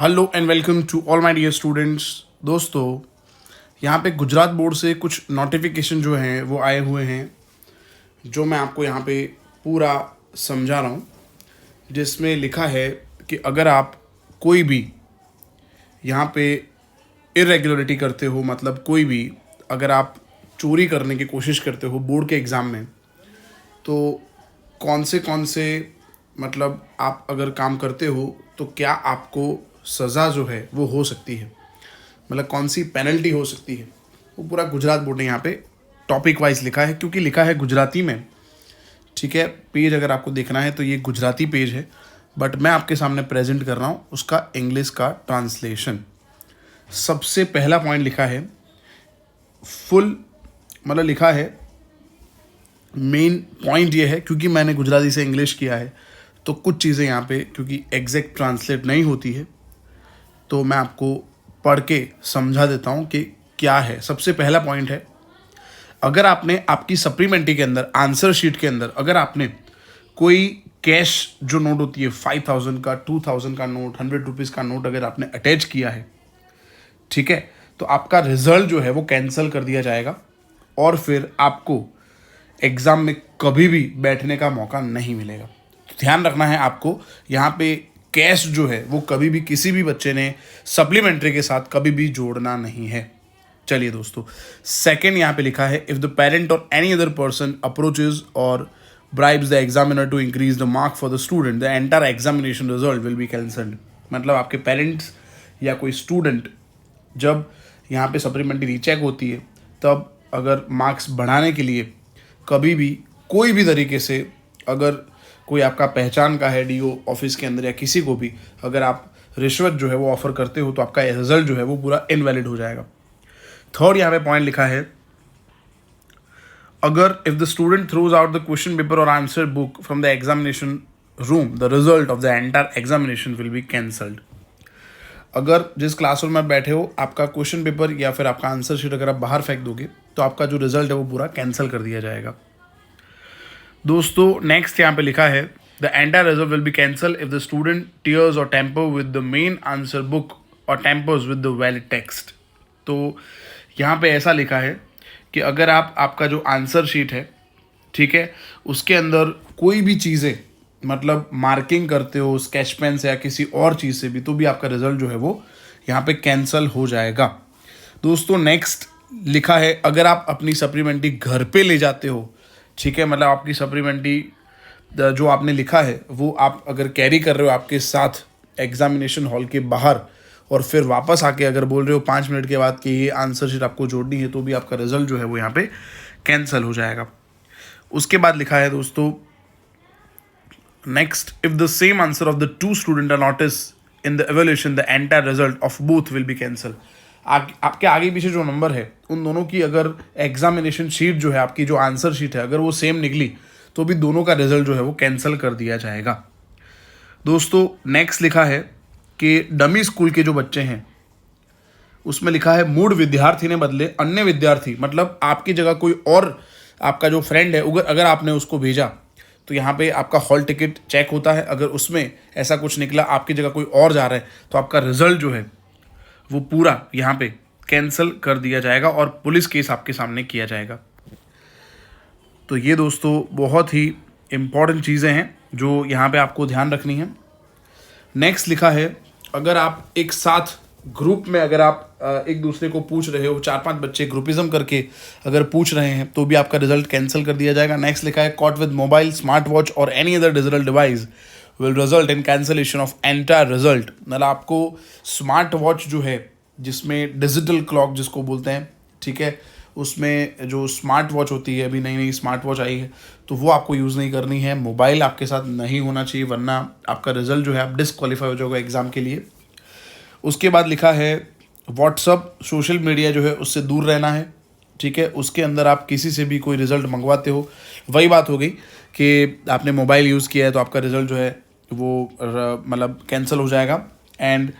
Hello and welcome to all my dear students. दोस्तों, यहाँ पे गुजरात बोर्ड से कुछ नोटिफिकेशन जो हैं वो आए हुए हैं, जो मैं आपको यहाँ पे पूरा समझा रहा हूँ, जिसमें लिखा है कि अगर आप कोई भी यहाँ पे इरेगुलरिटी करते हो, मतलब कोई भी अगर आप चोरी करने की कोशिश करते हो बोर्ड के एग्ज़ाम में, तो कौन से मतलब आप अगर काम करते हो तो क्या आपको सज़ा जो है वो हो सकती है, मतलब कौन सी पेनल्टी हो सकती है, वो पूरा गुजरात बोर्ड ने यहाँ पे टॉपिक वाइज लिखा है, क्योंकि लिखा है गुजराती में। ठीक है, पेज अगर आपको देखना है तो ये गुजराती पेज है, बट मैं आपके सामने प्रेजेंट कर रहा हूँ उसका इंग्लिश का ट्रांसलेशन। सबसे पहला पॉइंट लिखा है फुल, मतलब लिखा है मेन पॉइंट ये है, क्योंकि मैंने गुजराती से इंग्लिश किया है तो कुछ चीज़ें यहाँ पे क्योंकि एग्जैक्ट ट्रांसलेट नहीं होती है, तो मैं आपको पढ़ के समझा देता हूँ कि क्या है। सबसे पहला पॉइंट है, अगर आपने आपकी सप्लीमेंट्री के अंदर आंसर शीट के अंदर अगर आपने कोई कैश जो नोट होती है 5000 का, 2000 का नोट, 100 रुपीज़ का नोट अगर आपने अटैच किया है, ठीक है, तो आपका रिजल्ट जो है वो कैंसिल कर दिया जाएगा और फिर आपको एग्ज़ाम में कभी भी बैठने का मौका नहीं मिलेगा। तो ध्यान रखना है आपको, यहाँ पे कैश जो है वो कभी भी किसी भी बच्चे ने सप्लीमेंट्री के साथ कभी भी जोड़ना नहीं है। चलिए दोस्तों, सेकंड यहाँ पे लिखा है, if the parent or any other person approaches or bribes the examiner to increase the mark for the student, the entire examination result will be cancelled. मतलब आपके पेरेंट्स या कोई स्टूडेंट जब यहाँ पे सप्लीमेंट्री रीचेक होती है, तब अगर मार्क्स बढ़ाने के लिए कभी भी कोई भी तरीके से अगर कोई आपका पहचान का है डीओ ऑफिस के अंदर या किसी को भी अगर आप रिश्वत जो है वो ऑफर करते हो, तो आपका रिजल्ट जो है वो पूरा इनवैलिड हो जाएगा। थर्ड यहाँ पे पॉइंट लिखा है, अगर if the student throws out the question paper और answer book from the examination room, the result of the entire examination will be cancelled. अगर जिस क्लासरूम में बैठे हो आपका क्वेश्चन पेपर या फिर आपका आंसर शीट अगर आप बाहर फेंक दोगे तो आपका जो रिजल्ट है वो पूरा कैंसिल कर दिया जाएगा। दोस्तों, नेक्स्ट यहाँ पे लिखा है, the entire result will be cancel if the student tears और tamper with the main answer book और tampers with the valid text. तो यहाँ पे ऐसा लिखा है कि अगर आपका जो आंसर शीट है, ठीक है, उसके अंदर कोई भी चीज़ें मतलब मार्किंग करते हो स्केच पेन से या किसी और चीज़ से भी, तो भी आपका रिजल्ट जो है वो यहाँ पे कैंसिल हो जाएगा। दोस्तों, नेक्स्ट लिखा है, अगर आप अपनी सप्लीमेंट्री घर पे ले जाते हो, ठीक है, मतलब आपकी सप्लीमेंट्री जो आपने लिखा है वो आप अगर कैरी कर रहे हो आपके साथ एग्जामिनेशन हॉल के बाहर, और फिर वापस आके अगर बोल रहे हो 5 मिनट के बाद कि ये आंसर शीट आपको जोड़नी है, तो भी आपका रिजल्ट जो है वो यहाँ पे कैंसिल हो जाएगा। उसके बाद लिखा है दोस्तों, next, if the same answer of the 2 student are notice in the evaluation, the entire result of both will be cancel. आपके आगे पीछे जो नंबर है उन दोनों की अगर एग्जामिनेशन शीट जो है आपकी जो आंसर शीट है अगर वो सेम निकली, तो भी दोनों का रिजल्ट जो है वो कैंसिल कर दिया जाएगा। दोस्तों, नेक्स्ट लिखा है कि डमी स्कूल के जो बच्चे हैं उसमें लिखा है, मूड विद्यार्थी ने बदले अन्य विद्यार्थी, मतलब आपकी जगह कोई और आपका जो फ्रेंड है अगर आपने उसको भेजा तो यहाँ पे आपका हॉल टिकट चेक होता है, अगर उसमें ऐसा कुछ निकला आपकी जगह कोई और जा रहा है तो आपका रिजल्ट जो है वो पूरा यहाँ पे कैंसिल कर दिया जाएगा और पुलिस केस आपके सामने किया जाएगा। तो ये दोस्तों बहुत ही इम्पॉर्टेंट चीज़ें हैं जो यहाँ पे आपको ध्यान रखनी है। नेक्स्ट लिखा है, अगर आप एक साथ ग्रुप में अगर आप एक दूसरे को पूछ रहे हो, 4-5 बच्चे ग्रुपिज्म करके अगर पूछ रहे हैं, तो भी आपका रिजल्ट कैंसिल कर दिया जाएगा। नेक्स्ट लिखा है, caught with mobile, smart watch और any other digital device will result in cancellation of entire result. मतलब आपको स्मार्ट वॉच जो है जिसमें डिजिटल क्लॉक जिसको बोलते हैं, ठीक है, उसमें जो स्मार्ट वॉच होती है, अभी नई नई स्मार्ट वॉच आई है, तो वो आपको यूज़ नहीं करनी है। मोबाइल आपके साथ नहीं होना चाहिए, वरना आपका रिजल्ट जो है आप डिसक्वालीफाई हो जाओगे एग्ज़ाम के लिए। उसके बाद लिखा है, व्हाट्सअप सोशल मीडिया जो है उससे दूर रहना है, ठीक है, उसके अंदर आप किसी से भी कोई रिज़ल्ट मंगवाते हो, वही बात हो गई कि आपने मोबाइल यूज़ किया है तो आपका रिज़ल्ट जो है वो मतलब कैंसिल हो जाएगा। एंड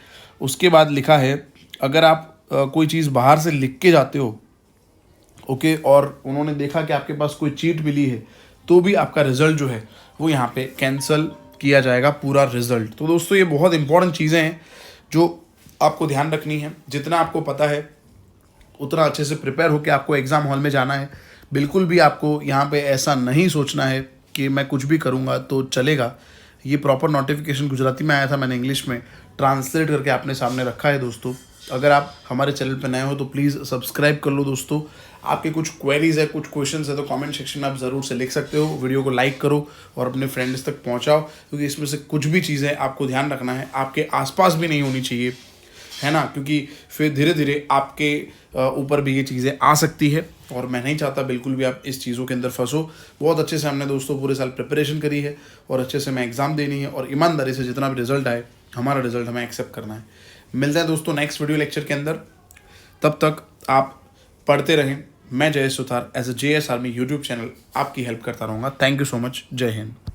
उसके बाद लिखा है, अगर आप कोई चीज़ बाहर से लिख के जाते हो, ओके, और उन्होंने देखा कि आपके पास कोई चीट मिली है, तो भी आपका रिज़ल्ट जो है वो यहाँ पे कैंसिल किया जाएगा पूरा रिज़ल्ट। तो दोस्तों, ये बहुत इंपॉर्टेंट चीज़ें हैं जो आपको ध्यान रखनी है, जितना आपको पता है उतना अच्छे से प्रिपेयर होकर आपको एग्ज़ाम हॉल में जाना है। बिल्कुल भी आपको यहाँ पे ऐसा नहीं सोचना है कि मैं कुछ भी करूँगा तो चलेगा। ये प्रॉपर नोटिफिकेशन गुजराती में आया था, मैंने इंग्लिश में ट्रांसलेट करके आपने सामने रखा है दोस्तों। अगर आप हमारे चैनल पर नए हो तो प्लीज़ सब्सक्राइब कर लो दोस्तों। आपके कुछ क्वेरीज है, कुछ क्वेश्चंस है तो कमेंट सेक्शन में आप ज़रूर से लिख सकते हो। वीडियो को लाइक करो और अपने फ्रेंड्स तक पहुंचाओ, क्योंकि इसमें से कुछ भी चीज़ें आपको ध्यान रखना है आपके आसपास भी नहीं होनी चाहिए, है ना, क्योंकि फिर धीरे धीरे आपके ऊपर भी ये चीज़ें आ सकती है और मैं नहीं चाहता बिल्कुल भी आप इस चीज़ों के अंदर फंसो। बहुत अच्छे से हमने दोस्तों पूरे साल प्रिपरेशन करी है और अच्छे से हमें एग्ज़ाम देनी है और ईमानदारी से जितना भी रिजल्ट आए हमारा रिजल्ट हमें एक्सेप्ट करना है। मिलते हैं दोस्तों नेक्स्ट वीडियो लेक्चर के अंदर। तब तक आप पढ़ते रहें। मैं Jayesh Suthar as a JS army YouTube channel आपकी हेल्प करता रहूँगा। Thank you so much. जय हिंद।